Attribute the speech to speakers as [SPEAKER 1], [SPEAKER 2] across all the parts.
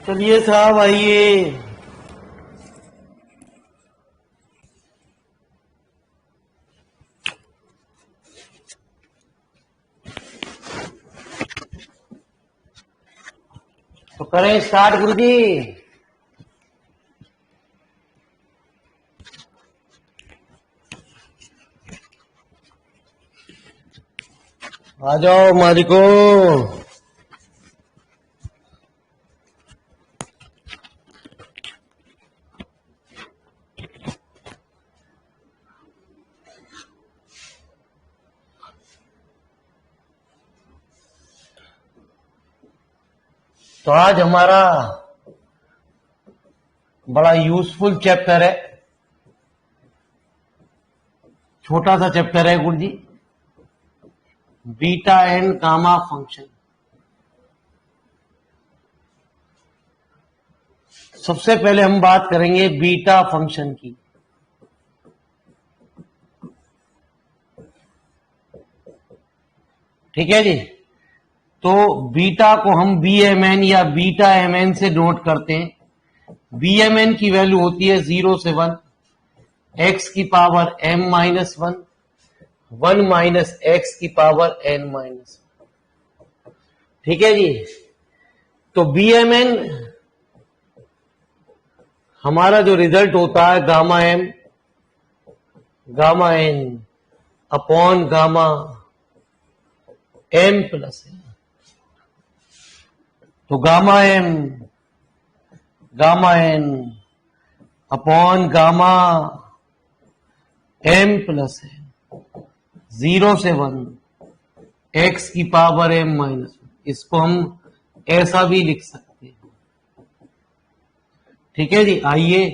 [SPEAKER 1] चलिए साहब आइए। तो करें स्टार्ट गुरुजी। आ जाओ मालिको। तो आज हमारा बड़ा यूजफुल चैप्टर है, छोटा सा चैप्टर है गुरुजी, बीटा एंड गामा फंक्शन। सबसे पहले हम बात करेंगे बीटा फंक्शन की। ठीक है जी। तो बीटा को हम BMN या बीटा MN से नोट करते हैं। BMN की वैल्यू होती है 0 से 1, x की पावर m-1, 1 माइनस x की पावर n-1। ठीक है जी। तो BMN हमारा जो रिजल्ट होता है gamma m gamma n upon gamma m plus n। तो gamma m gamma n upon gamma m plus n, 0 से 1 x की पावर m-1। इसको हम ऐसा भी लिख सकते हैं। ठीक है जी। आइए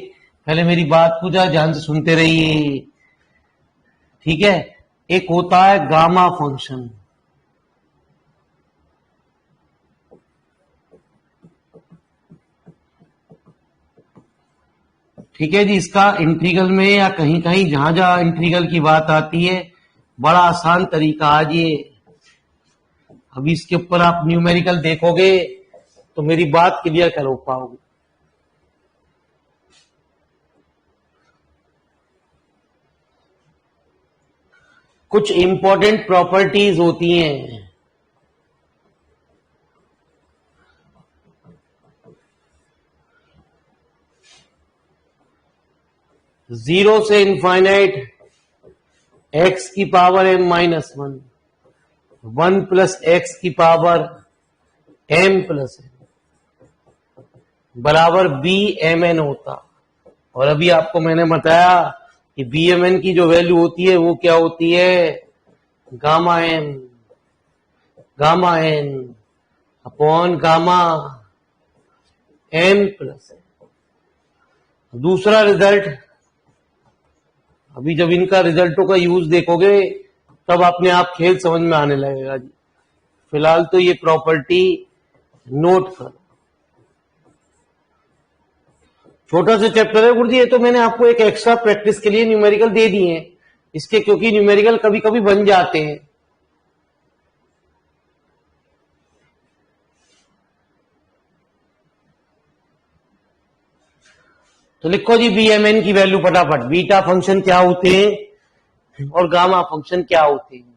[SPEAKER 1] पहले मेरी बात को ध्यान से सुनते रहिए। ठीक है। एक होता है गामा फंक्शन। ठीक है जी। इसका इंटीग्रल में या कहीं कहीं जहां जहां इंटीग्रल की बात आती है, बड़ा आसान तरीका। आज ये अभी इसके ऊपर आप न्यूमेरिकल देखोगे तो मेरी बात क्लियर कर पाओगे। कुछ इंपॉर्टेंट प्रॉपर्टीज होती हैं। जीरो से इनफाइनाइट x की पावर m-1, 1 प्लस x की पावर m प्लस n बराबर BMN होता। और अभी आपको मैंने बताया कि BMN की जो वैल्यू होती है वो क्या होती है, gamma m gamma n upon gamma m plus n। दूसरा रिजल्ट, अभी जब इनका रिजल्टों का यूज देखोगे तब अपने आप खेल समझ में आने लगेगा जी। फिलहाल तो ये प्रॉपर्टी नोट कर। छोटा सा चैप्टर है गुरुजी, ये तो मैंने आपको एक एक्स्ट्रा प्रैक्टिस के लिए न्यूमेरिकल दे दिए हैं इसके, क्योंकि न्यूमेरिकल कभी कभी बन जाते हैं। तो लिखो जी BMN की वैल्यू फटाफट। बीटा फंक्शन क्या होते हैं और गामा फंक्शन क्या होते हैं।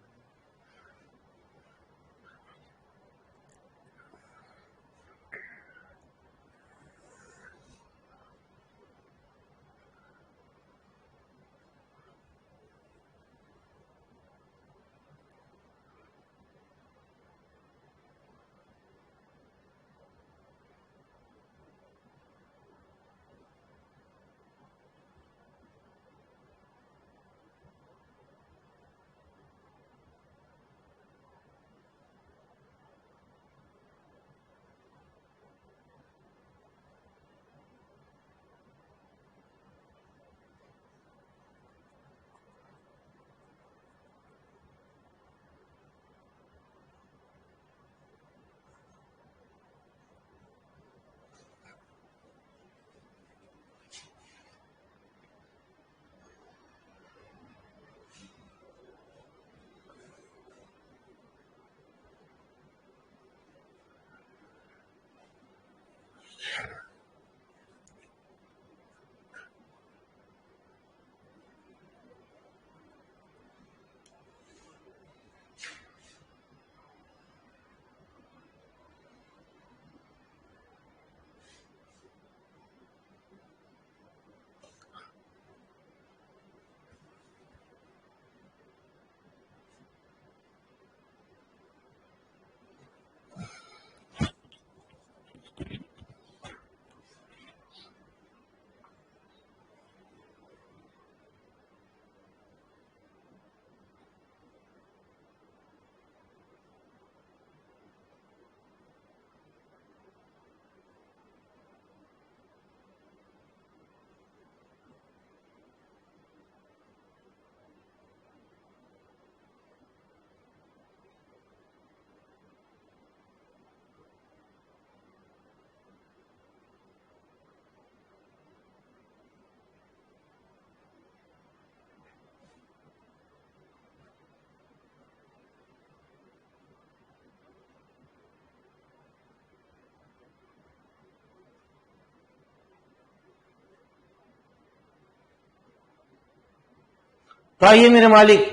[SPEAKER 1] तो आइए मेरे मालिक,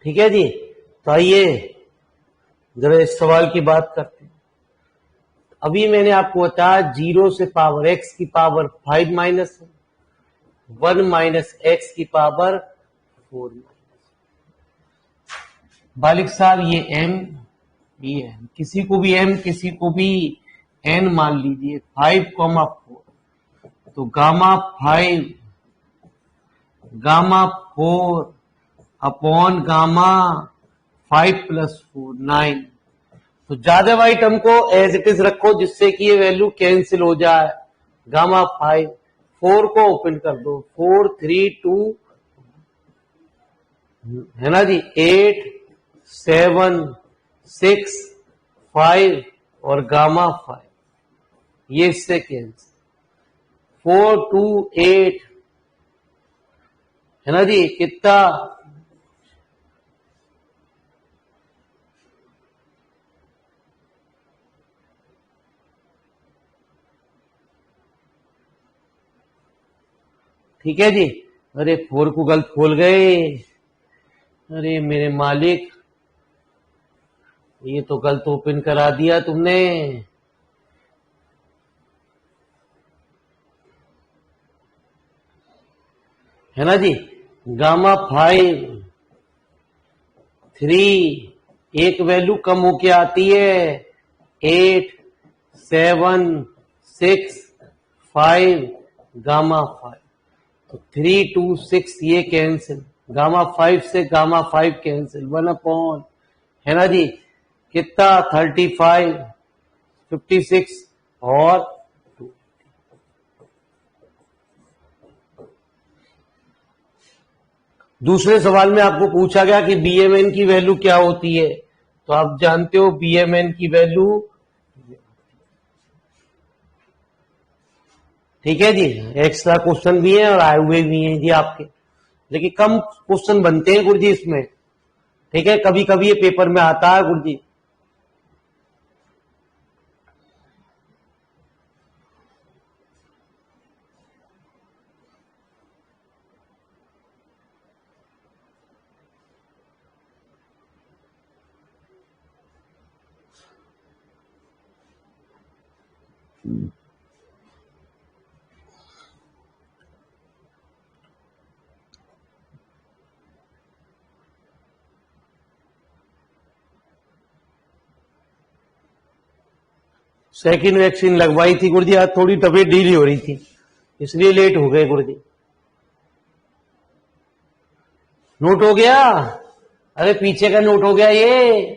[SPEAKER 1] ठीक है जी। तो आइए जरा इस सवाल की बात करते हैं। अभी मैंने आपको बताया 0 से पावर x की पावर 5 माइनस 1 माइनस एक्स की पावर 4। बालिक साहब ये m, ये m, किसी को भी m किसी को भी n मान लीजिए, 5,4, तो gamma 5 gamma 4 upon gamma 5 plus 4 9। तो ज्यादा वाली टर्म को एज इट इज रखो जिससे कि ये वैल्यू कैंसिल हो जाए। गामा 5, 4 को ओपन कर दो, 4 3 2 है ना जी, 8 7 6 5 और गामा 5, ये इससे कैंसिल, 4 2 8 है ना जी, कितना, ठीक है जी। अरे 4 को गलत खोल गए, अरे मेरे मालिक ये तो गलत ओपन करा दिया तुमने। है ना जी, गामा 5 3, एक वैल्यू कम होके आती है, 8 7 6 5 गामा 5, तो 3 2 6 ये कैंसिल, गामा 5 से गामा 5 कैंसिल, 1 अपॉन, है ना जी, कितना 35 56 और 2। दूसरे सवाल में आपको पूछा गया कि बीएमएन की वैल्यू क्या होती है, तो आप जानते हो बीएमएन की वैल्यू, ठीक है जी। एक्स्ट्रा क्वेश्चन भी है और आए हुए भी हैं जी आपके, लेकिन कम क्वेश्चन बनते हैं गुरुजी इसमें, ठीक है, कभी कभी ये पेपर में आता है गुरुजी। सेकेंड वैक्सीन लगवाई थी गुरुजी, आज थोड़ी तबीयत ढीली हो रही थी इसलिए लेट हो गए गुरुजी। नोट हो गया, अरे पीछे का नोट हो गया ये,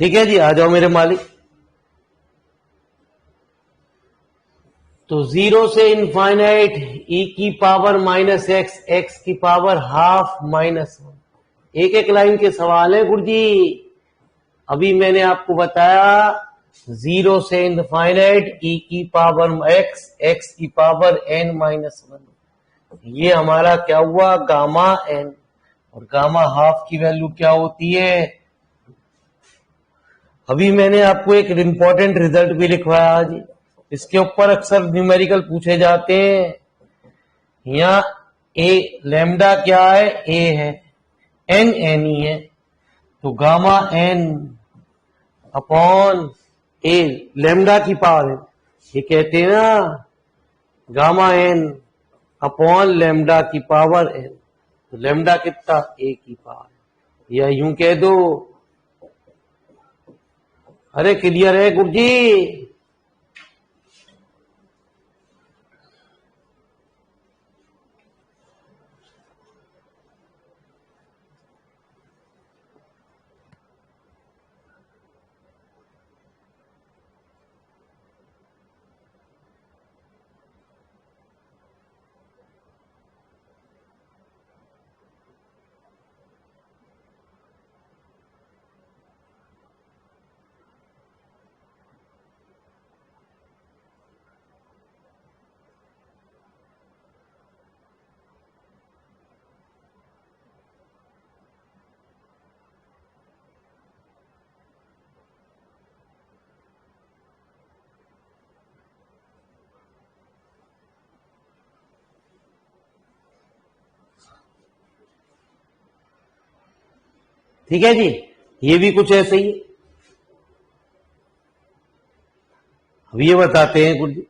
[SPEAKER 1] ठीक है जी। आ जाओ मेरे मालिक, तो 0 से इनफाइनाइट e की पावर माइनस एक्स, एक्स की पावर हाफ माइनस 1, एक एक लाइन के सवाल है गुरुजी। अभी मैंने आपको बताया 0 से इनफाइनाइट e की पावर एक्स, एक्स की पावर n माइनस 1, ये हमारा क्या हुआ, गामा n, और गामा हाफ की वैल्यू क्या होती है। अभी मैंने आपको एक इंपॉर्टेंट रिजल्ट भी लिखवाया जी, इसके ऊपर अक्सर न्यूमेरिकल पूछे जाते हैं। यहाँ ए लैम्डा क्या है, ए है, एन एन ही है, तो गामा एन अपॉन ए, लैम्डा की पावर है, ये कहते हैं ना गामा एन अपॉन लैम्डा की पावर एन, तो लैम्डा कितना, ए की पावर, या यूं कह दो, अरे क्लियर है गुरुजी। ठीक है जी, ये भी कुछ ऐसे ही है। अब ये बताते हैं गुरु जी,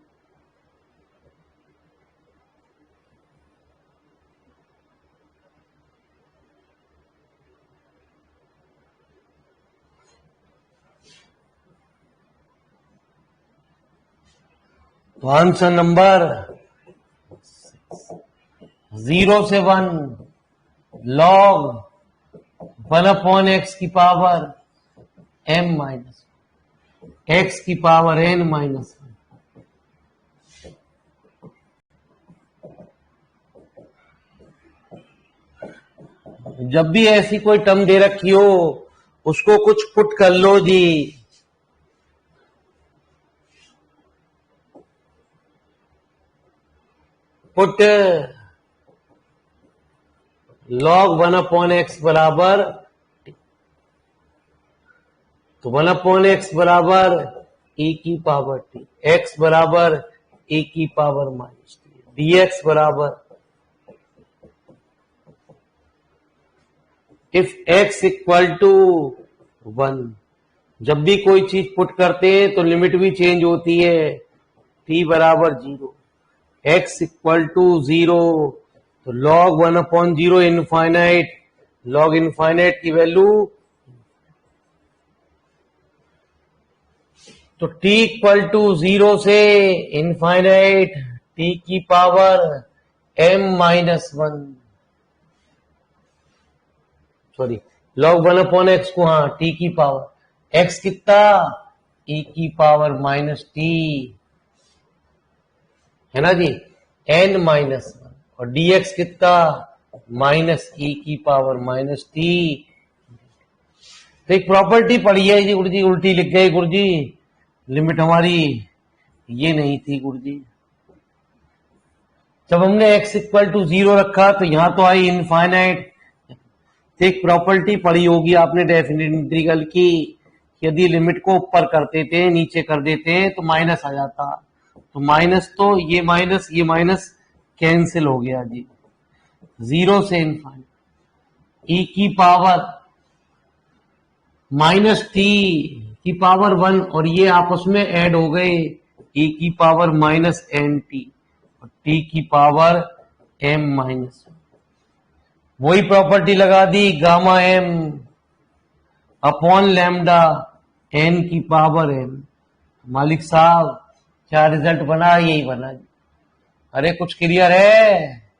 [SPEAKER 1] तो आंसर नंबर 0 से 1 log 1/x की पावर m माइनस x की पावर n माइनस 1। जब भी ऐसी कोई टर्म दे रखी हो उसको कुछ पुट कर लो जी। पुट log 1/x बराबर, तो 1/x बराबर e की पावर t, x बराबर e की पावर माइनस टी, dx बराबर इफ x इक्वल टू 1। जब भी कोई चीज पुट करते हैं तो लिमिट भी चेंज होती है, t बराबर 0, x इक्वल टू 0, तो log 1/0 इनफाइनाइट, log इनफाइनाइट की वैल्यू, तो t इक्वल टू 0 से इनफाइनाइट t की power m minus 1, sorry log 1/x को, हाँ t की पावर, x कितना e की पावर माइनस t, है ना जी, n माइनस 1, और dx कितना माइनस e की पावर माइनस t। तो एक प्रॉपर्टी पढ़ी है जी गुरु जी, उल्टी लिख गए गुरु जी, लिमिट हमारी ये नहीं थी गुरु जी। जब हमने x इक्वल टू 0 रखा तो यहां तो आई इनफाइनाइट। एक प्रॉपर्टी पढ़ी होगी आपने डेफिनेट इंटीग्रल की, यदि लिमिट को ऊपर करते थे नीचे कर देते तो माइनस आ जाता, तो माइनस, तो ये माइनस कैंसिल हो गया जी। 0 से इनफाइनाइट e की पावर माइनस टी की पावर 1, और ये आपस में ऐड हो गए, e की पावर माइनस एन टी और t की पावर m माइनस, वही प्रॉपर्टी लगा दी, gamma m upon lambda n की पावर m। मालिक साहब क्या रिजल्ट बना, यही बना जी। अरे कुछ क्लियर है?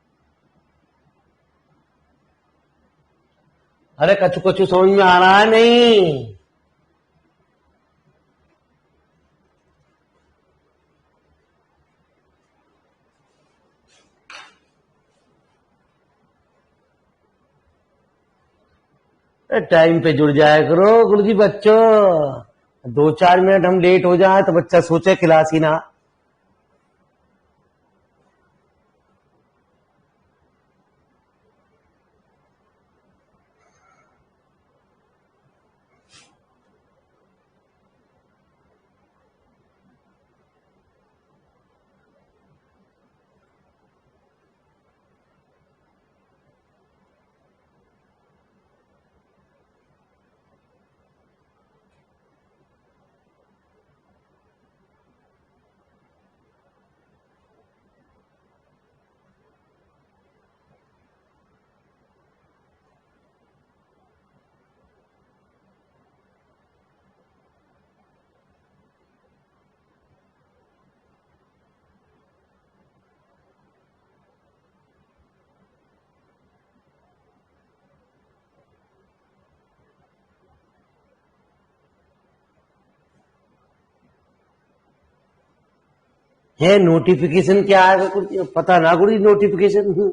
[SPEAKER 1] अरे कछु कछु समझ में आ रहा है नहीं? टाइम पे जुड़ जाया करो गुरुजी बच्चों, 2-4 मिनट हम लेट हो जाए तो बच्चा सोचे क्लास ही ना। है नोटिफिकेशन क्या आएगा गुरुजी, पता ना गुरुजी नोटिफिकेशन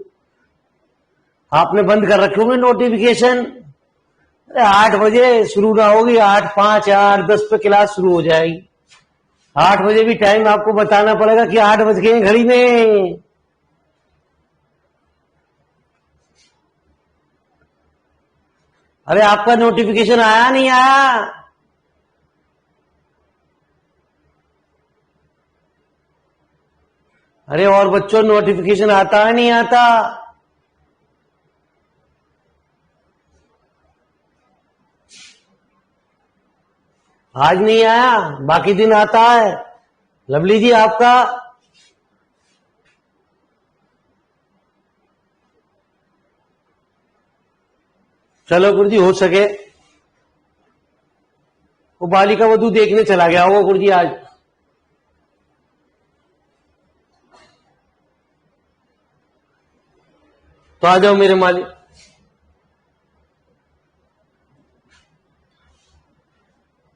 [SPEAKER 1] आपने बंद कर रखे होंगे नोटिफिकेशन। अरे 8 बजे शुरू ना होगी, 8:05 8:10 पे क्लास शुरू हो जाएगी। 8 बजे भी टाइम आपको बताना पड़ेगा कि 8 बज गए घड़ी में। अरे आपका नोटिफिकेशन आया नहीं आया? अरे और बच्चों नोटिफिकेशन आता है नहीं आता? आज नहीं आया, बाकी दिन आता है। लवली जी आपका चलो गुरुजी, हो सके वो बालिका वधू देखने चला गया होगा गुरुजी आज। तो आ जाओ मेरे मालिक।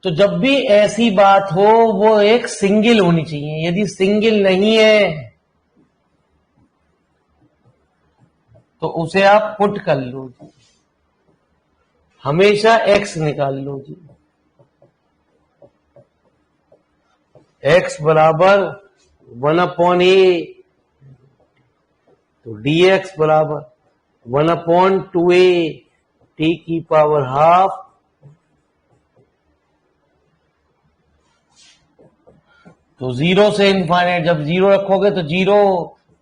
[SPEAKER 1] तो जब भी ऐसी बात हो वो एक सिंगल होनी चाहिए। यदि सिंगल नहीं है तो उसे आप पुट कर लो जी, हमेशा एक्स निकाल लो जी। एक्स बराबर 1/a, तो dx बराबर 1/2a t की पावर हाफ। तो 0 से इनफाइनाइट, जब 0 रखोगे तो 0,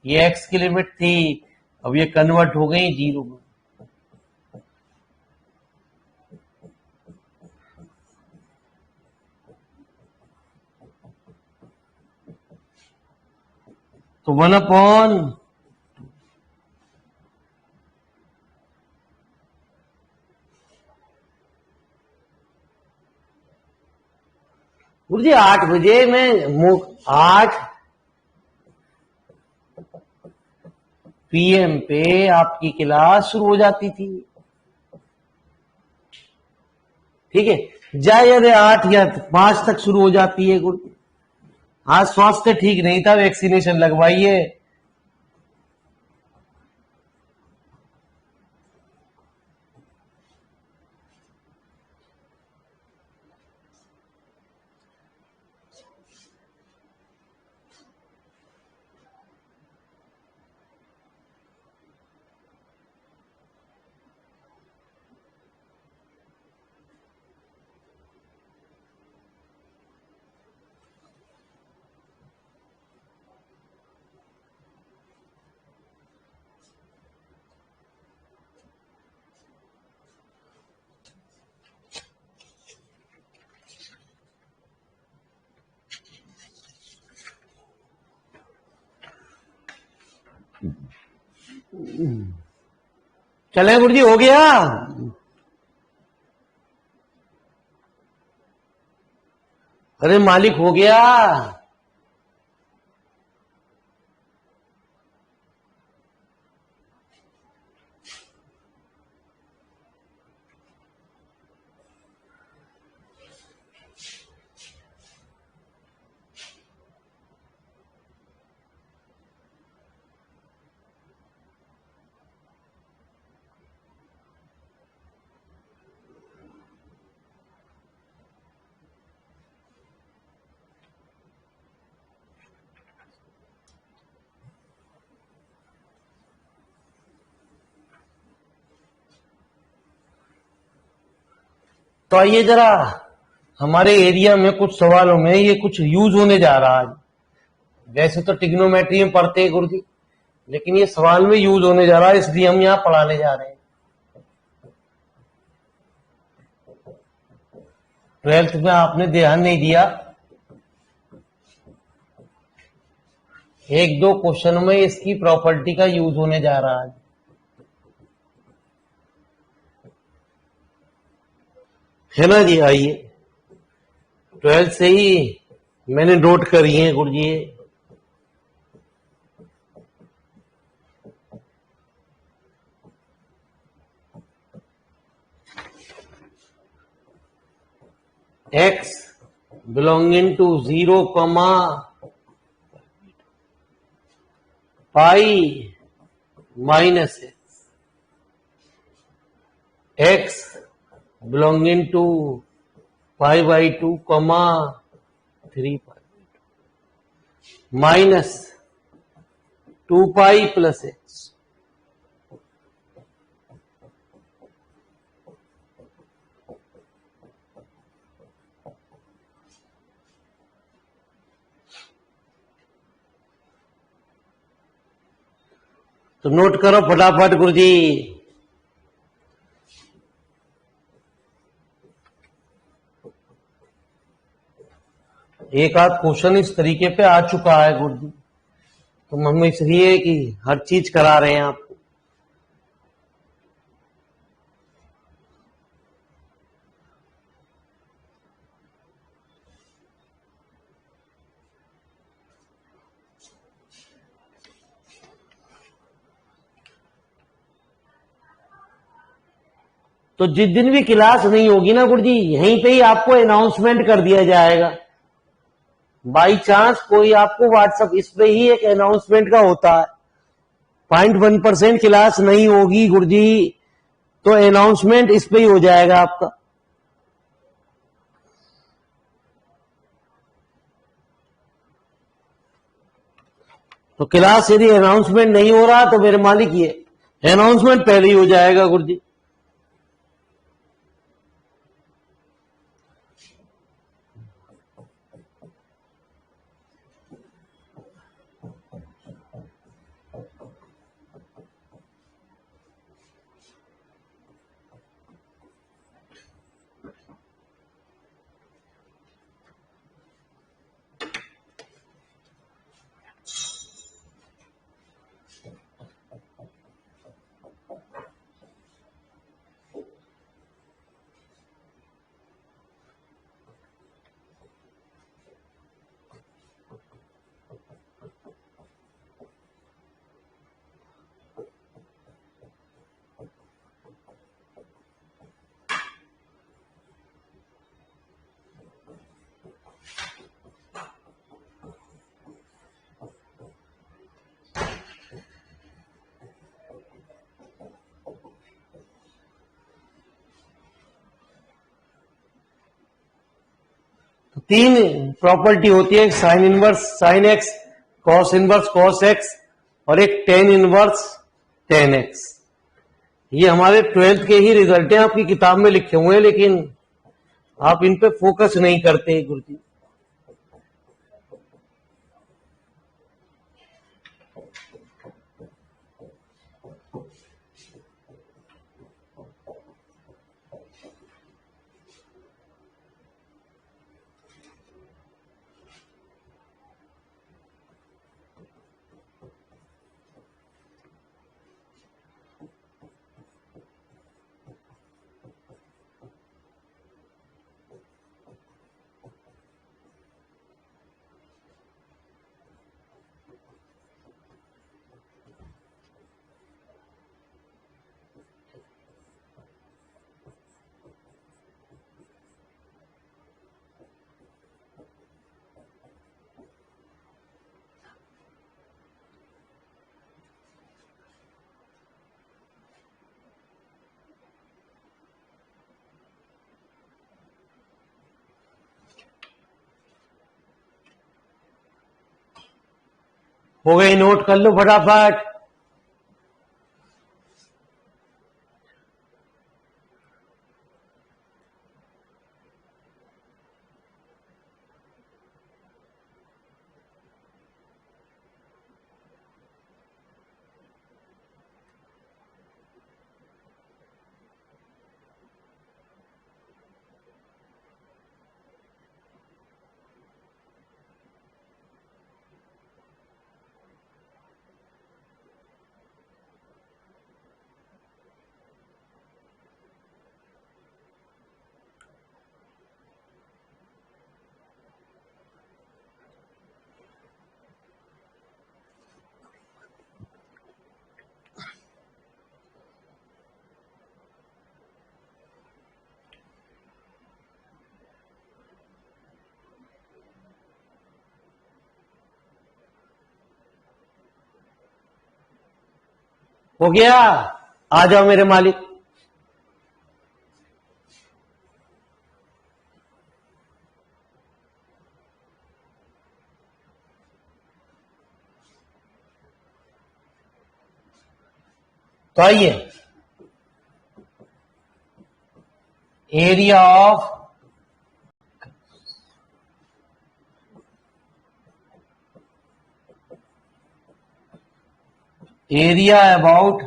[SPEAKER 1] ये x की लिमिट थी, अब ये कन्वर्ट हो गई 0 में। तो 1/, गुरुजी 8 बजे में 8 PM पे आपकी क्लास शुरू हो जाती थी, ठीक है। जाए 8 या 5 तक शुरू हो जाती है गुरुजी। आज स्वास्थ्य ठीक नहीं था, वैक्सीनेशन लगवाइए। चले गुरुजी, हो गया। अरे मालिक हो गया। तो आइए जरा, हमारे एरिया में कुछ सवालों में ये कुछ यूज होने जा रहा है। वैसे तो टिग्नोमेट्री में पढ़ते हैं गुरुजी, लेकिन ये सवाल में यूज होने जा रहा है, इसलिए हम यहां पढ़ाने जा रहे हैं। 12th में आपने ध्यान नहीं दिया, 1-2 क्वेश्चन में इसकी प्रॉपर्टी का यूज होने जा रहा है ना जी। आइए, 12th से ही मैंने नोट करी है गुरुजी। x belonging to 0, pi minus x belonging to pi/2, 3 pi minus 2 pi plus x। तो नोट करो फटाफट गुरुजी। एक आध क्वेश्चन इस तरीके पे आ चुका है गुरुजी, तो हम इसलिए कि हर चीज करा रहे हैं आपको। तो जिस दिन भी क्लास नहीं होगी ना गुरुजी, यहीं पे ही आपको अनाउंसमेंट कर दिया जाएगा। बाई चांस कोई आपको व्हाट्सएप इस पे ही एक अनाउंसमेंट का होता है, 0.1% क्लास नहीं होगी गुरुजी, तो अनाउंसमेंट इस पे ही हो जाएगा आपका। तो क्लास यदि अनाउंसमेंट नहीं हो रहा तो मेरे मालिक ये अनाउंसमेंट पहले ही हो जाएगा गुरुजी। तो तीन प्रॉपर्टी होती है, sine inverse sine x, cos inverse cos x, और एक टेन इनवर्स टेन एक्स। ये हमारे 12th के ही रिजल्ट हैं, आपकी किताब में लिखे हुए हैं, लेकिन आप इन पे फोकस नहीं करते गुरुजी। हो गई, नोट कर लो फटाफट। हो गया, आ जाओ मेरे मालिक। तो आइए, area of area about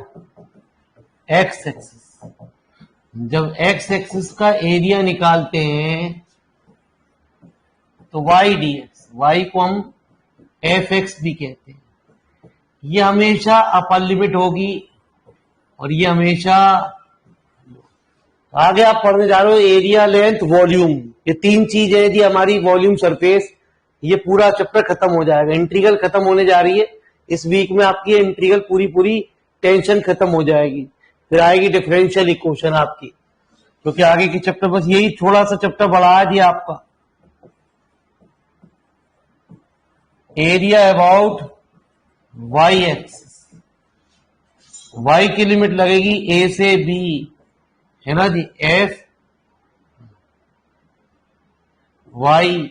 [SPEAKER 1] x axis. जब एक्स एक्सिस का एरिया निकालते हैं तो वाई डी एक्स, वाई को हम एफ एक्स भी कहते हैं। ये हमेशा अपर लिमिट होगी और ये हमेशा, आगे आप पढ़ने जा रहे हो एरिया, लेंथ, वॉल्यूम, ये तीन चीजें यदि हमारी वॉल्यूम, सरफेस, ये पूरा चैप्टर खत्म हो जाएगा। इंटीग्रल खत्म होने जा रही है इस वीक में, आपकी इंटीग्रल पूरी टेंशन खत्म हो जाएगी, फिर आएगी डिफरेंशियल इक्वेशन आपकी, क्योंकि आगे की चैप्टर बस यही थोड़ा सा चैप्टर बढ़ा दिया आपका। Area about Y axis, Y की लिमिट लगेगी ए से बी, है ना जी, एफ वाई,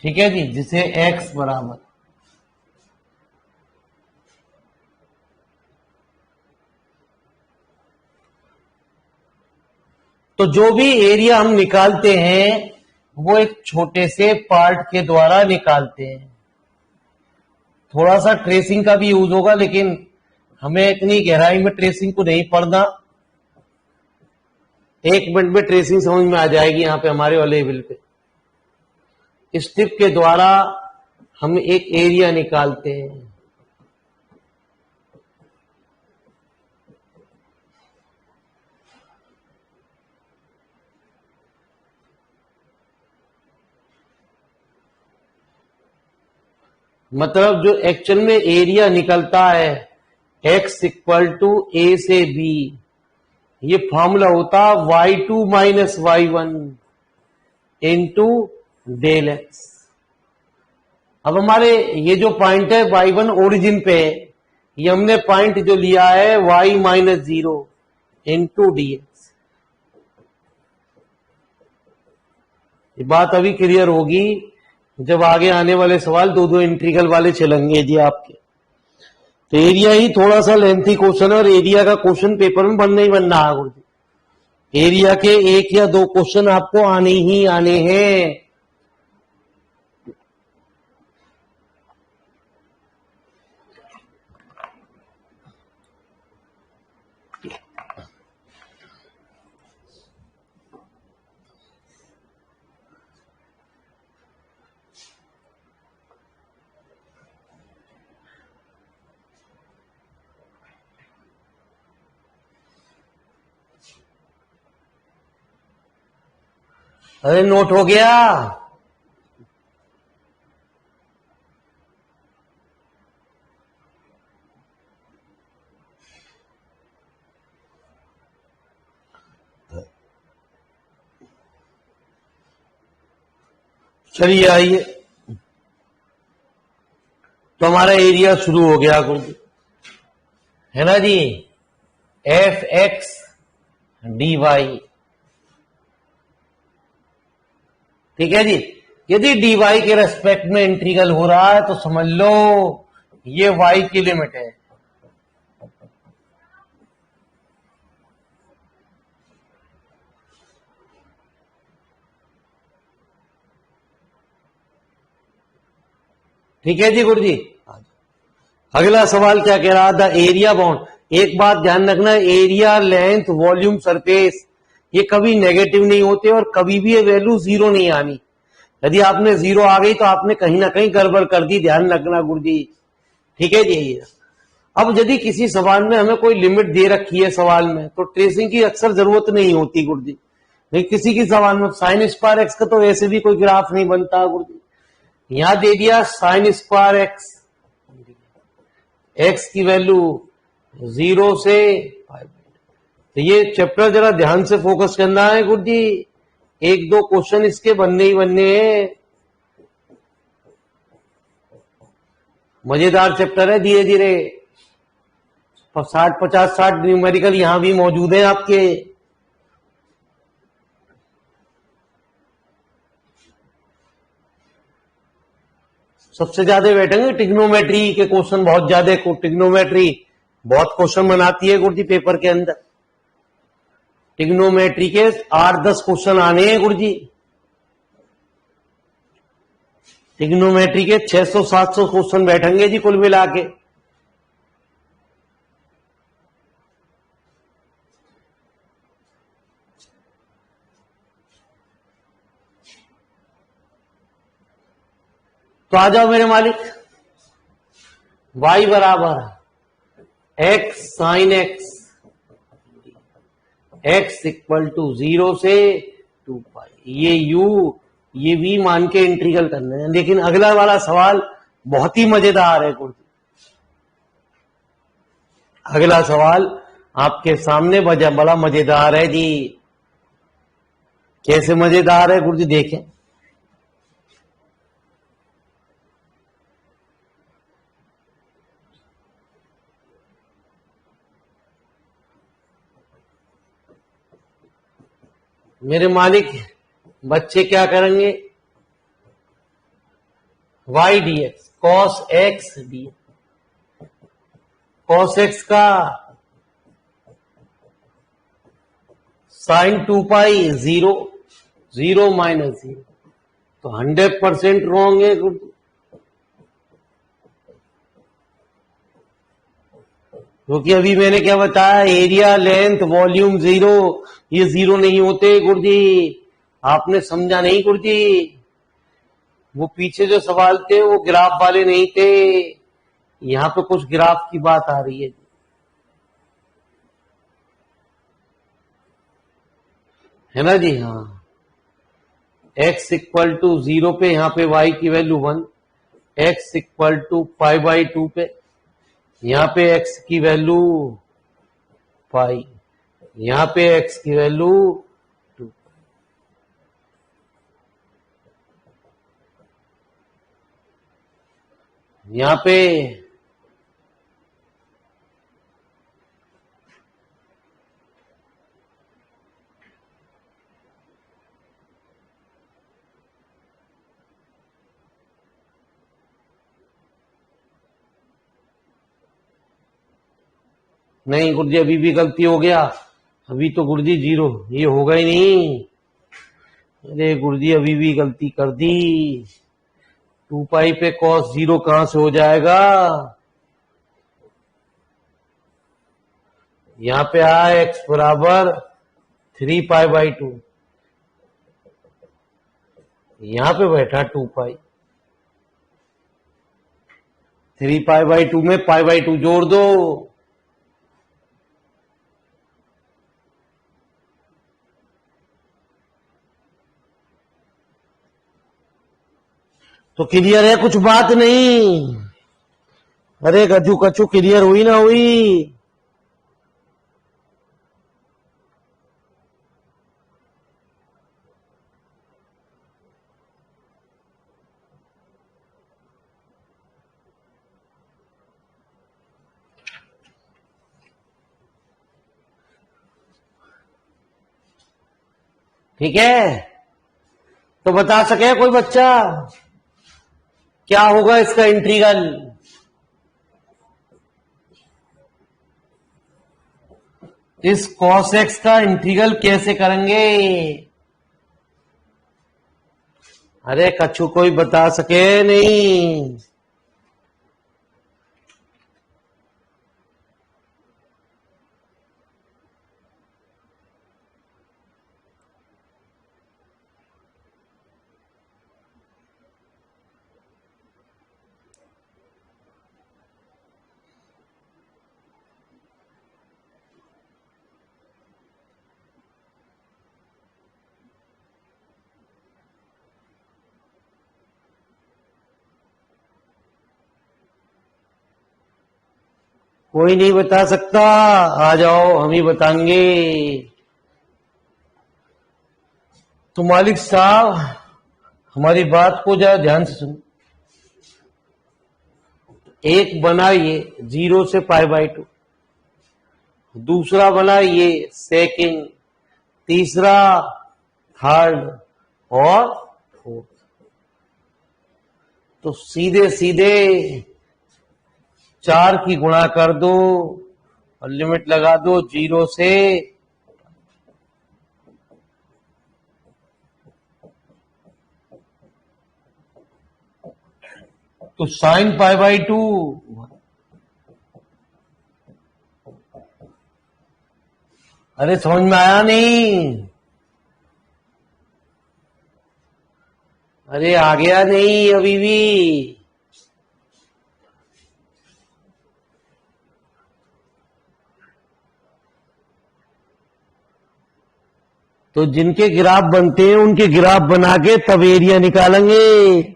[SPEAKER 1] ठीक है जी, जिसे x बराबर, तो जो भी एरिया हम निकालते हैं वो एक छोटे से पार्ट के द्वारा निकालते हैं। थोड़ा सा ट्रेसिंग का भी यूज होगा, लेकिन हमें इतनी गहराई में ट्रेसिंग को नहीं पढ़ना, 1 मिनट में ट्रेसिंग समझ में आ जाएगी यहां पे हमारे वाले लेवल पे। इस टिप के द्वारा हम एक एरिया निकालते हैं। मतलब जो एक्चुअल में एरिया निकलता है x इक्वल टू ए से b, ये फॉर्मूला होता y2 minus y1 into del x. अब हमारे ये जो पॉइंट है y1 ओरिजिन पे है, ये हमने पॉइंट जो लिया है y minus 0 into D x. ये बात अभी क्लियर होगी जब आगे आने वाले सवाल दो इंटीग्रल वाले चलेंगे जी आपके। तो एरिया ही थोड़ा सा लेंथी क्वेश्चन है, और एरिया का क्वेश्चन पेपर में बनना ही बनना है। एरिया के 1 या 2 क्वेश्चन आपको आने ही आने हैं। अरे नोट हो गया? चलिए आइए, तो हमारा एरिया शुरू हो गया है ना जी, एफ एक्स डी वाई। ठीक है जी, यदि dy के रेस्पेक्ट में इंटीग्रल हो रहा है तो समझ लो ये y की लिमिट है। ठीक है जी गुरु जी। अगला सवाल क्या कह रहा था, एरिया बाउंड। एक बात ध्यान रखना, एरिया, लेंथ, वॉल्यूम, सरफेस, ये कभी नेगेटिव नहीं होते और कभी भी ये वैल्यू 0 नहीं आनी। यदि आपने 0 आ गई तो आपने कहीं ना कहीं गड़बड़ कर दी, ध्यान रखना गुरु जी। ठीक है जी। अब यदि किसी सवाल में हमें कोई लिमिट दे रखी है सवाल में, तो ट्रेसिंग की अक्सर जरूरत नहीं होती गुरु जी। लेकिन किसी की सवाल में साइन स्क्वायर एक्स का तो वैसे भी कोई ग्राफ नहीं बनता गुरु जी। यहां दे दिया साइन स्क्वायर एक्स, एक्स की वैल्यू 0 से 5। तो ये चैप्टर जरा ध्यान से फोकस करना है गुरु जी, 1-2 क्वेश्चन इसके बनने ही बनने हैं। मजेदार चैप्टर है, धीरे धीरे 60 न्यूमेरिकल यहां भी मौजूद है आपके। सबसे ज्यादा बैठेंगे टिग्नोमेट्री के क्वेश्चन, बहुत ज्यादा। टिग्नोमेट्री बहुत क्वेश्चन बनाती है गुरु जी पेपर के अंदर। टिग्नोमेट्री के 8-10 क्वेश्चन आने हैं गुरु जी। टिग्नोमेट्री के 600-700 क्वेश्चन बैठेंगे जी कुल मिला के। तो आ जाओ मेरे मालिक, y बराबर x sine x, x equal to 0 से 2 पाई, ये u ये v मान के इंटीग्रल करना है। लेकिन अगला वाला सवाल बहुत ही मजेदार है गुरुजी, अगला सवाल आपके सामने बड़ा मजेदार है जी। कैसे मजेदार है गुरुजी देखें। मेरे मालिक बच्चे क्या करेंगे, y dx cos x dx, cos x का साइन 2 पाई 0, 0 माइनस 0, तो 100% रॉन्ग है गुरुजी। क्योंकि अभी मैंने क्या बताया, एरिया लेंथ वॉल्यूम 0, ये 0 नहीं होते गुरुजी, आपने समझा नहीं गुरुजी। वो पीछे जो सवाल थे वो ग्राफ वाले नहीं थे, यहां पे कुछ ग्राफ की बात आ रही है ना जी। हाँ, x इक्वल टू 0 पे यहां पे y की value 1, x equal to pi by 2 पे यहां पे x की वैल्यू पाई, यहां पे x की वैल्यू 2, यहां पे नहीं गुरुजी, अभी भी गलती हो गया, अभी तो गुरुजी 0, ये होगा ही नहीं। अरे गुरुजी अभी भी गलती कर दी, 2 पाई पे cos 0 कहां से हो जाएगा। यहां पे आया x बराबर 3 पाई बाई 2, यहां पे बैठा 2 पाई, 3 पाई बाई 2 में पाई बाई 2 जोड़ दो, तो क्लियर है, कुछ बात नहीं। अरे गज्जू कच्चू क्लियर हुई ना हुई। ठीक है, तो बता सके कोई बच्चा क्या होगा इसका इंटीग्रल। इस cos x का इंटीग्रल कैसे करेंगे। अरे कच्चू कोई बता सके नहीं। कोई नहीं बता सकता, आ जाओ हम ही बताएंगे। तो मालिक साहब हमारी बात को जरा ध्यान से सुनो। एक बना ये 0 से पाई बाई 2, दूसरा बना ये सेकंड, तीसरा थर्ड और फोर्थ। तो सीधे सीधे 4 की गुणा कर दो और लिमिट लगा दो 0 से, तो साइन पाई बाई 2। अरे समझ में आया नहीं। अरे आ गया नहीं अभी भी। तो जिनके ग्राफ बनते हैं उनके ग्राफ बना के तब एरिया निकालेंगे।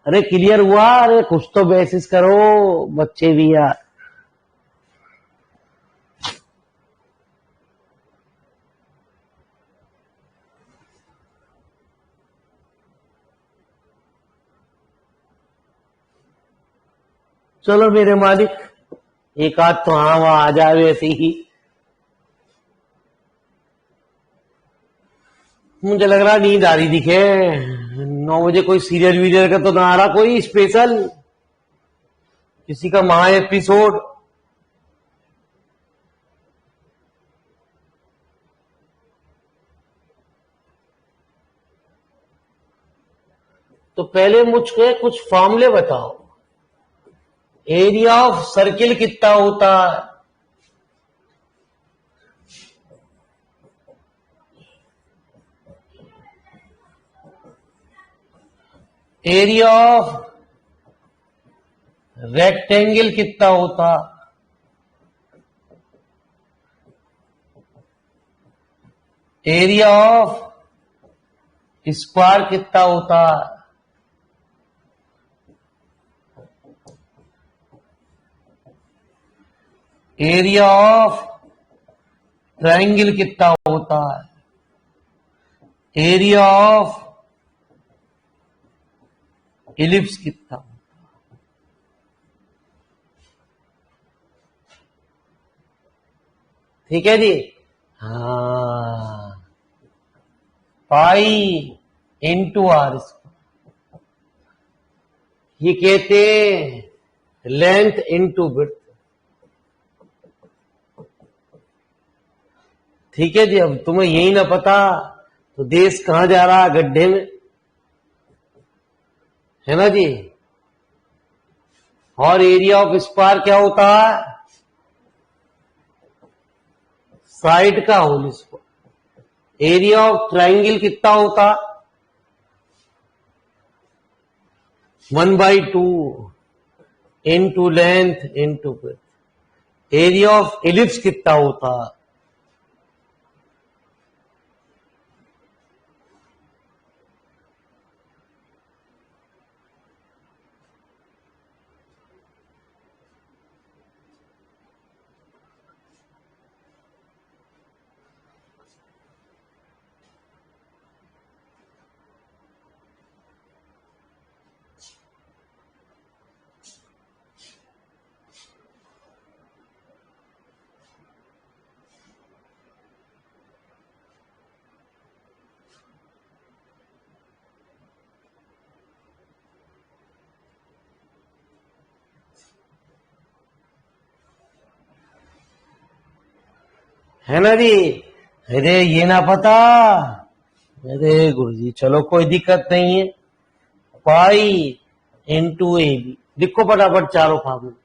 [SPEAKER 1] अरे क्लियर हुआ? अरे कुछ तो बेसिस करो बच्चे भी यार। चलो मेरे मालिक, एक आध तो हाँ वहां आ जाए ऐसे ही। मुझे लग रहा नींद आ रही दिखे। 9 बजे कोई सीरियल वीरियल का तो ना आ रहा कोई स्पेशल, किसी का महा एपिसोड। तो पहले मुझको कुछ फॉर्मूले बताओ। एरिया ऑफ सर्किल कितना होता है? एरिया ऑफ रेक्टेंगल कितना होता? एरिया ऑफ स्क्वायर कितना होता? एरिया ऑफ ट्रायंगल कितना होता है? एरिया ऑफ इलिप्स कितना? ठीक है जी। हाँ, पाई इंटू आर। ये कहते हैं लेंथ इंटू विड्थ। ठीक है जी। अब तुम्हें यही ना पता तो देश कहां जा रहा गड्ढे में, है ना जी। और एरिया ऑफ स्क्वायर क्या होता है? साइड का whole square. Area of triangle कितना होता? 1/2 into length into width. Area of ellipse कितना होता? है ना जी। अरे ये ना पता। अरे गुरुजी चलो कोई दिक्कत नहीं है। पाई इंटू ए बी लिखो फटाफट चारों फार्मूले।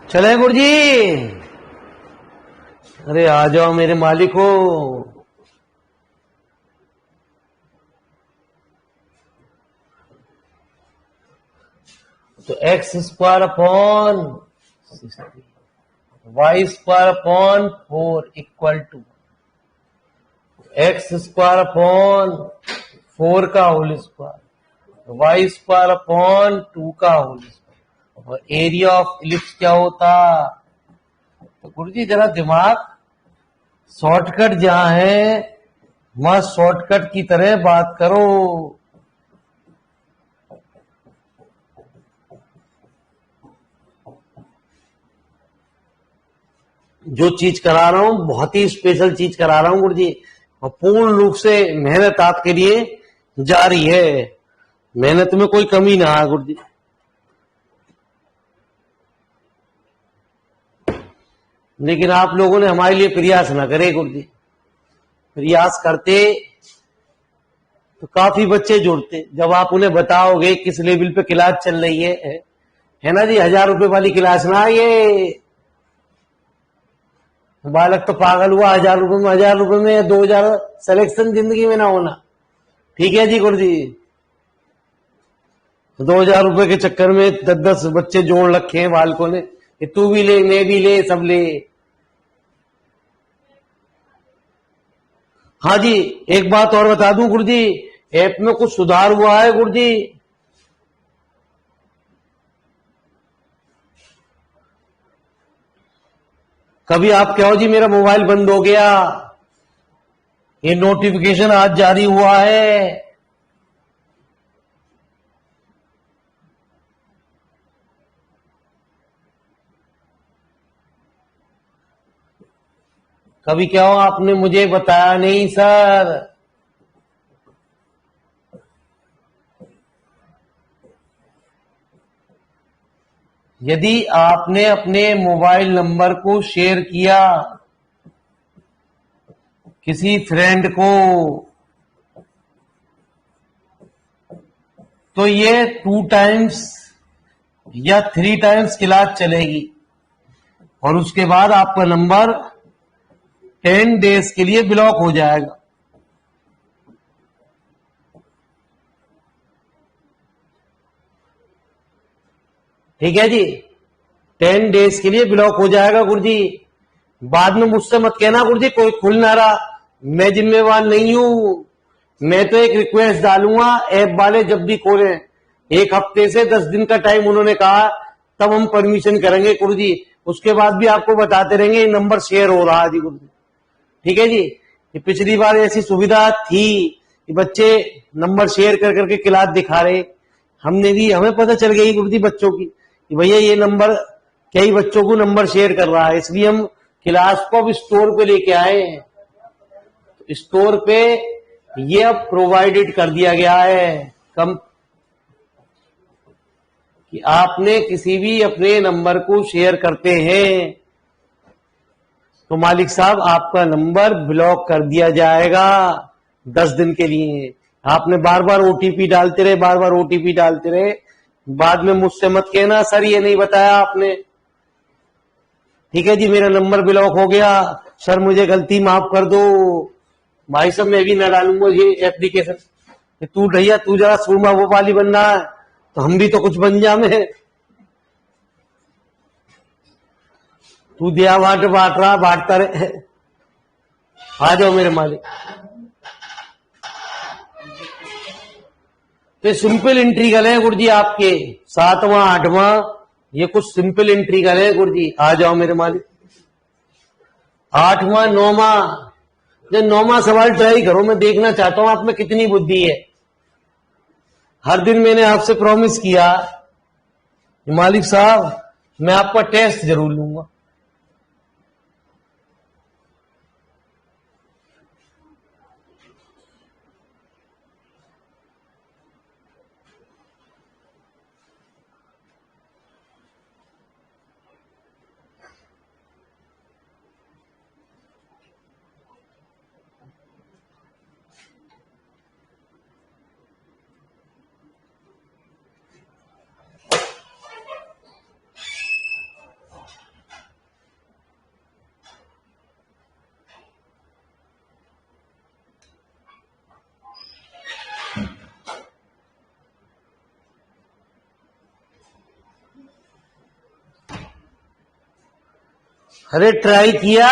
[SPEAKER 1] चले गुरुजी, अरे आ जाओ मेरे मालिक हो। तो X square upon Y square upon 4 equal to X square upon 4 का whole square Y square upon 2 का होल स्क्वायर और एरिया ऑफ इलिप्स क्या होता। तो गुरुजी जरा दिमाग, शॉर्टकट जहां है वहां शॉर्टकट की तरह बात करो। जो चीज करा रहा हूं बहुत ही स्पेशल चीज करा रहा हूं गुरुजी, और पूर्ण रूप से मेहनत आपके लिए जारी है। मेहनत में कोई कमी ना है गुरुजी। लेकिन आप लोगों ने हमारे लिए प्रयास ना करे गुरुजी। प्रयास करते तो काफी बच्चे जुड़ते। जब आप उन्हें बताओगे किस लेवल पे क्लास चल रही है ना जी, 1000 रुपए वाली क्लास ना ये। बालक तो पागल हुआ, 1000 रुपए में 1000 रुपए में 2000 सिलेक्शन जिंदगी में ना होना। ठीक है जी गुरुजी, 2000 रुपए के चक्कर में 10-10 बच्चे जोड़ रखे हैं बालकों ने कि तू भी ले, मैं भी ले, सब ले। हाँ जी, एक बात और बता दूं गुरुजी, ऐप में कुछ सुधार हुआ है गुरुजी। कभी आप कहो जी मेरा मोबाइल बंद हो गया, ये नोटिफिकेशन आज जारी हुआ है। कभी क्या हो आपने मुझे बताया नहीं सर। यदि आपने अपने मोबाइल नंबर को शेयर किया किसी फ्रेंड को, तो ये 2 टाइम्स या 3 टाइम्स क्लास चलेगी और उसके बाद आपका नंबर 10 डेज के लिए ब्लॉक हो जाएगा। ठीक है जी, 10 डेज के लिए ब्लॉक हो जाएगा गुरुजी। बाद में मुझसे मत कहना गुरुजी कोई खुल ना रहा, मैं जिम्मेवार नहीं हूं। मैं तो एक रिक्वेस्ट डालूंगा, ऐप वाले जब भी खोलें 1 हफ्ते से 10 दिन का टाइम उन्होंने कहा, तब हम परमिशन करेंगे गुरुजी। उसके बाद भी आपको बताते रहेंगे ये नंबर शेयर हो रहा है जी गुरुजी। ठीक है जी, ये पिछली बार ऐसी सुविधा थी कि बच्चे नंबर शेयर कर करके क्लास दिखा रहे, हमने भी, हमें पता चल गई गुरुजी बच्चों की कि भैया ये नंबर कई बच्चों को नंबर शेयर कर रहा है, इसलिए हम क्लास को अब स्टोर पे लेके आए हैं। तो स्टोर पे ये अब प्रोवाइडेड कर दिया गया है कम कि आपने किसी भी अपने नंबर को शेयर करते हैं तो मालिक साहब आपका नंबर ब्लॉक कर दिया जाएगा 10 दिन के लिए। आपने बार बार ओटीपी डालते रहे, बार बार ओटीपी डालते रहे, बाद में मुझसे मत कहना सर ये नहीं बताया आपने। ठीक है जी, मेरा नंबर ब्लॉक हो गया सर, मुझे गलती माफ कर दो। भाई साहब मैं भी ना डालूंगा ये एप्लीकेशन। तू भैया तू जरा सूरमा भोपाली बनना है तो हम भी तो कुछ बन जामे। तू दिया बांट रहा, बांटता रहे। आ जाओ मेरे मालिक। तो सिंपल इंट्रीगल है गुरुजी आपके, 7वां 8वां ये कुछ सिंपल इंट्रीगल है गुरुजी। आ जाओ मेरे मालिक। 8वां 9वां, जो 9वां सवाल ट्राई करो, मैं देखना चाहता हूं आप में कितनी बुद्धि है। हर दिन मैंने आपसे प्रॉमिस किया मालिक साहब मैं आपका टेस्ट जरूर लूंगा। अरे ट्राई किया।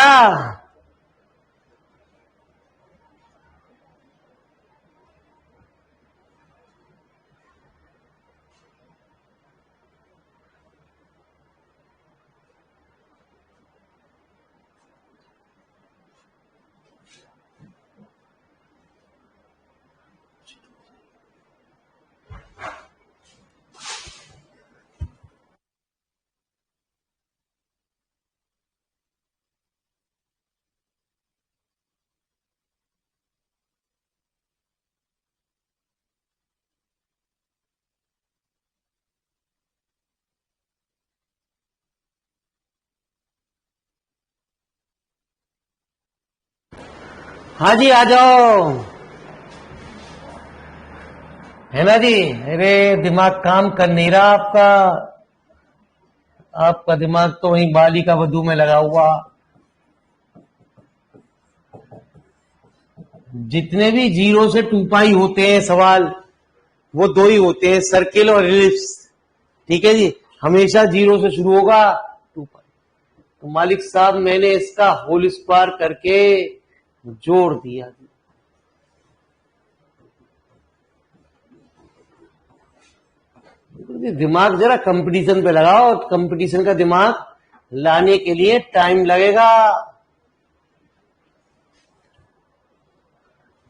[SPEAKER 1] हाँ जी, आ जाओ। है ना जी। अरे दिमाग काम कर नहीं रहा आपका। आपका दिमाग तो वहीं बालिका वधू में लगा हुआ। जितने भी जीरो से टू पाई होते हैं सवाल, वो दो ही होते हैं, सर्किल और एलिप्स। ठीक है जी। हमेशा जीरो से शुरू होगा, टू पाई। तो मालिक साहब मैंने इसका होल स्क्वायर करके जोड़ दिया। दिमाग जरा कंपटीशन पे लगाओ, कंपटीशन का दिमाग लाने के लिए टाइम लगेगा।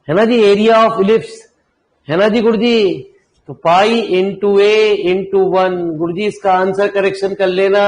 [SPEAKER 1] है ना जी। एरिया ऑफ इलिप्स, है ना जी गुरु जी। तो पाई इंटू ए इंटू वन। गुरु जी इसका आंसर करेक्शन कर लेना।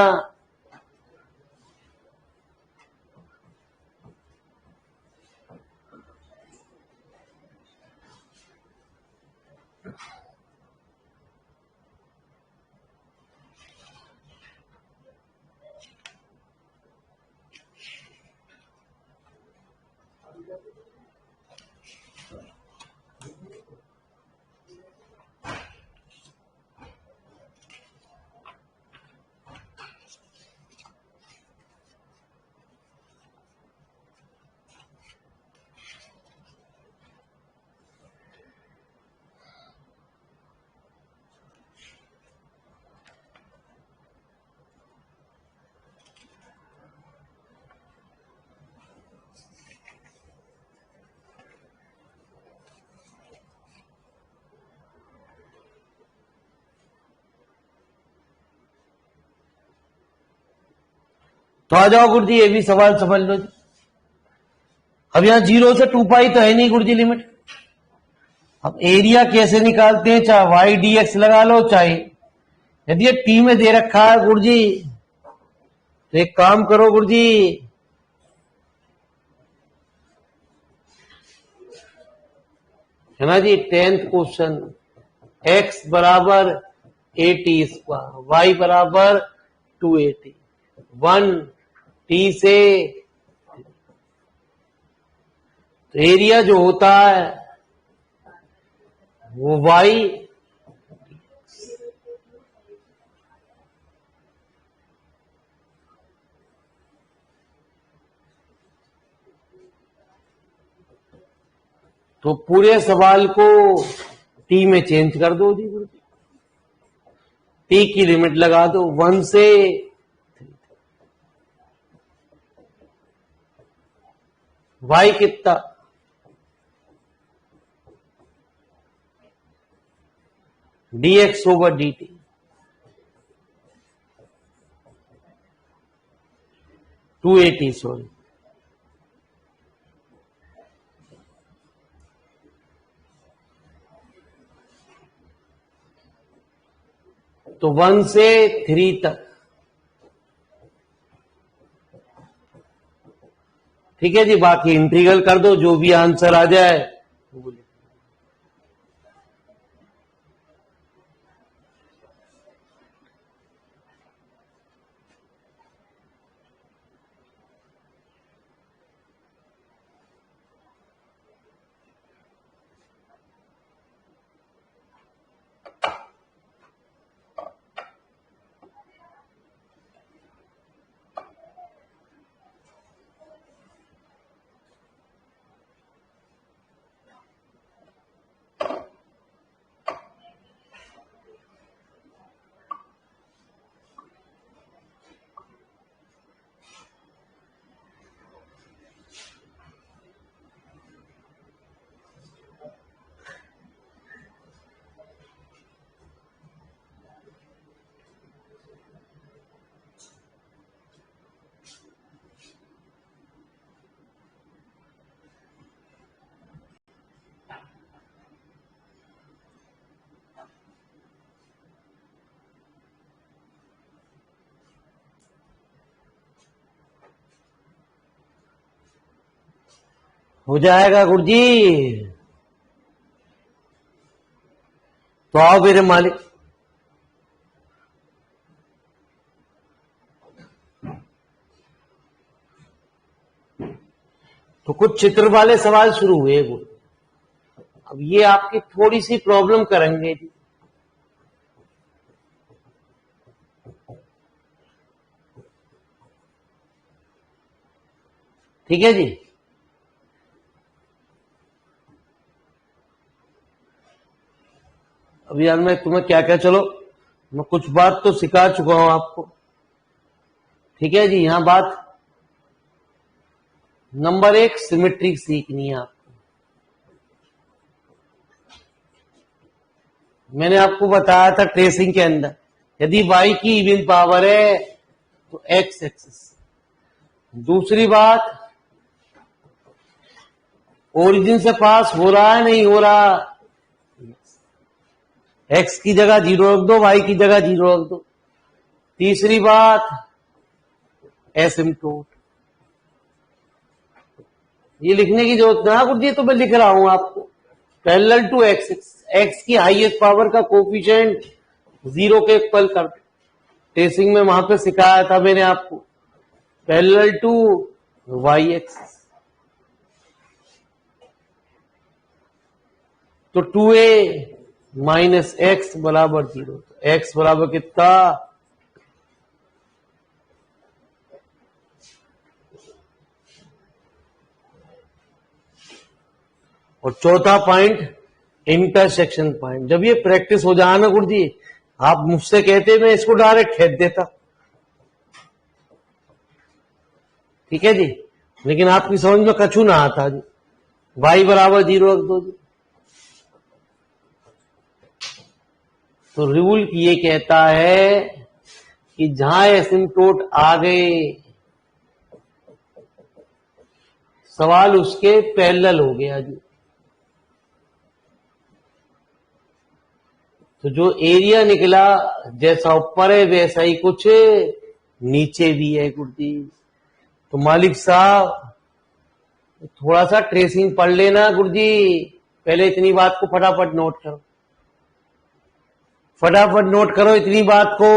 [SPEAKER 1] तो आ जाओ गुरु जी, ये भी सवाल समझ लो जी। अब यहां जीरो से टू पाई तो है नहीं गुरु जी लिमिट। अब एरिया कैसे निकालते हैं? चाहे वाई डी एक्स लगा लो, चाहे यदि ये टी में दे रखा है गुरु जी, तो एक काम करो गुरु जी, है ना जी। 10th क्वेश्चन, एक्स बराबर 80 स्क्वायर, वाई बराबर 280, 1 टी से। तो एरिया जो होता है वो वाई, तो पूरे सवाल को टी में चेंज कर दो जी गुरु जी। टी की लिमिट लगा दो 1 से। वाई कितना? D x over D T, 280 sorry. तो 1 से 3 तक। ठीक है जी। बाकी इंटीग्रल कर दो, जो भी आंसर आ जाए। हो जाएगा गुरुजी। तो आओ मेरे मालिक। तो कुछ चित्र वाले सवाल शुरू हुए गुरु। अब ये आपकी थोड़ी सी प्रॉब्लम करेंगे जी। ठीक है जी। अब यार मैं तुम्हें क्या क्या, चलो मैं कुछ बात तो सिखा चुका हूं आपको। ठीक है जी। यहां बात नंबर 1 सिमेट्रिक सीखनी है आपको। मैंने आपको बताया था ट्रेसिंग के अंदर यदि y की इवन पावर है तो x एक्सिस। दूसरी बात, ओरिजिन से पास हो रहा है नहीं हो रहा, x की जगह 0 रख दो, y की जगह 0 रख दो। तीसरी बात, एसिम्प्टोट। ये लिखने की जरूरत ना गुरुजी, तो मैं लिख रहा हूं आपको। पैरेलल टू एक्स, एक्स की हाईएस्ट पावर का कोफिशिएंट 0 के इक्वल कर दो। ट्रेसिंग में वहां पे सिखाया था मैंने आपको। Parallel to Y axis. तो 2a माइनस एक्स बराबर 0। एक्स बराबर कितना? और चौथा पॉइंट, इंटरसेक्शन पॉइंट। जब ये प्रैक्टिस हो जाए ना गुरुजी, आप मुझसे कहते मैं इसको डायरेक्ट खेद देता। ठीक है जी। लेकिन आपकी समझ में कछु ना आता जी। y बराबर 0 रख दो जी। तो रूल ये कहता है कि जहां एसिम्प्टोट आ गए, सवाल उसके पैरेलल हो गया जी। तो जो एरिया निकला जैसा ऊपर है वैसा ही कुछ नीचे भी है गुरुजी। तो मालिक साहब थोड़ा सा ट्रेसिंग पढ़ लेना गुरुजी। पहले इतनी बात को फटाफट नोट करो, फटाफट नोट करो इतनी बात को।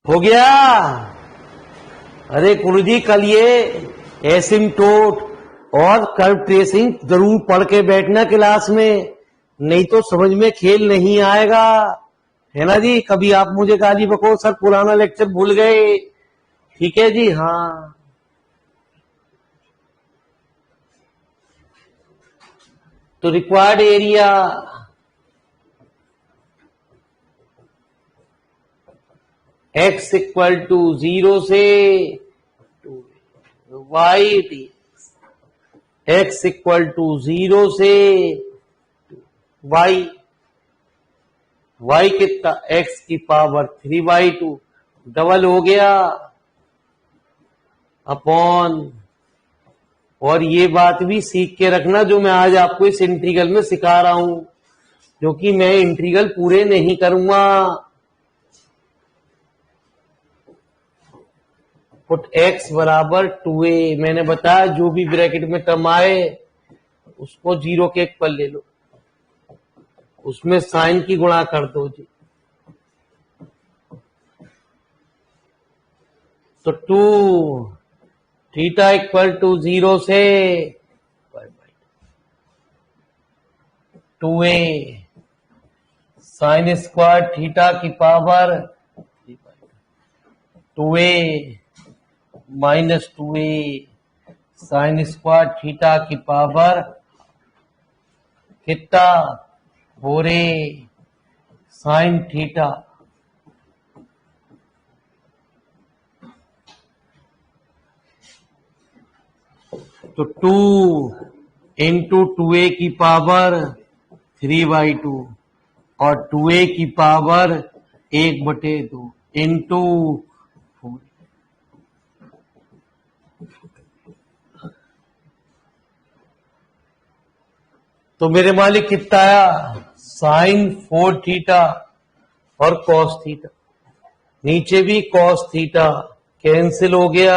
[SPEAKER 1] हो गया? अरे गुरुजी कल ये एसिम्प्टोट और कर्व ट्रेसिंग जरूर पढ़ के बैठना क्लास में, नहीं तो समझ में खेल नहीं आएगा। है ना जी? कभी आप मुझे गाली बको सर पुराना लेक्चर भूल गए। ठीक है जी। हाँ, तो required area x equal to 0 से y d, x equal to 0 से y, y कितना? x की पावर 3/2 डबल हो गया अपॉन। और ये बात भी सीख के रखना जो मैं आज आपको इस इंटीग्रल में सिखा रहा हूं, क्योंकि मैं इंटीग्रल पूरे नहीं करूंगा। पुट x बराबर 2a। मैंने बताया जो भी ब्रैकेट में टर्म आए उसको 0 के इक्वल ले लो, उसमें साइन की गुणा कर दो जी। तो 2 थीटा इक्वल टू 0 से 2a साइन स्क्वायर थीटा की power 2a minus 2a sine square theta की पावर कितना 4a साइन थीटा तो 2 इंटू 2a की पावर 3/2 और 2a की पावर 1/2 इंटू 4। तो मेरे मालिक कितना आया साइन 4 थीटा और कॉस थीटा, नीचे भी कॉस थीटा कैंसिल हो गया,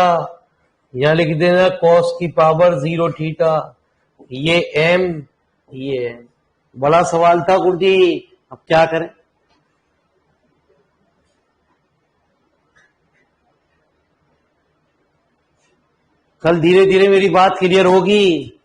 [SPEAKER 1] यहां लिख देना कॉस की पावर 0 थीटा, ये m ये m। बड़ा सवाल था गुरुजी, अब क्या करें। कल धीरे धीरे मेरी बात क्लियर होगी।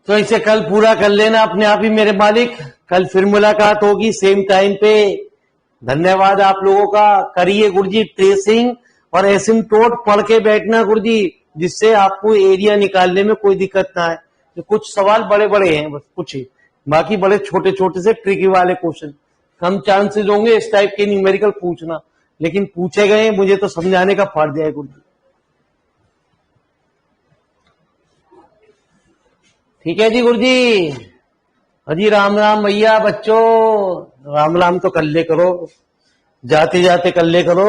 [SPEAKER 1] तो इसे कल पूरा कर लेना अपने आप ही मेरे मालिक, कल फिर मुलाकात होगी सेम टाइम पे। धन्यवाद आप लोगों का। करिए गुरुजी ट्रेसिंग और एसिम्प्टोट पढ़ के बैठना गुरुजी, जिससे आपको एरिया निकालने में कोई दिक्कत ना आए। तो कुछ सवाल बड़े बड़े हैं बस कुछ ही, बाकी बड़े छोटे छोटे से ट्रिकी वाले क्वेश्चन, कम चांसेस होंगे इस टाइप के न्यूमेरिकल पूछना, लेकिन पूछे गए मुझे तो समझाने का फर्ज है गुरुजी। ठीक है जी गुरुजी। अजी राम राम भैया बच्चों, राम राम तो कल्ले करो, जाते जाते कल्ले करो।